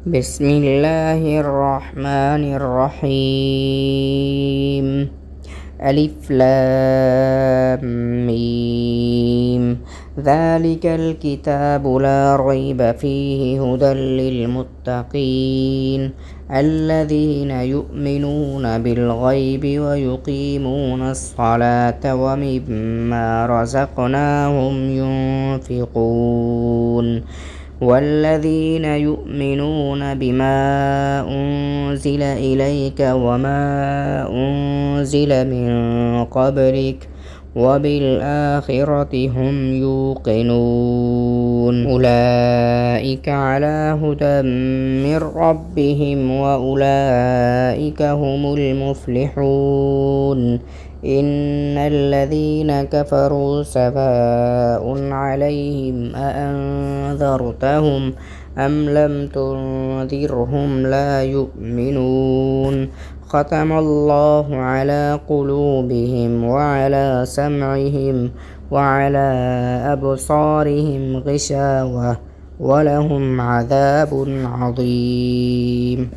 بسم الله الرحمن الرحيم. ألف لام ميم. ذلك الكتاب لا ريب فيه هدى للمتقين الذين يؤمنون بالغيب ويقيمون الصلاة ومما رزقناهم ينفقون والذين يؤمنون بما أنزل إليك وما أنزل من قبلك وبالآخرة هم يوقنون أولئك على هدى من ربهم وأولئك هم المفلحون إن الذين كفروا سواء عليهم أأنذرتهم أم لم تنذرهم لا يؤمنون ختم الله على قلوبهم وعلى سمعهم وعلى أبصارهم غشاوة ولهم عذاب عظيم.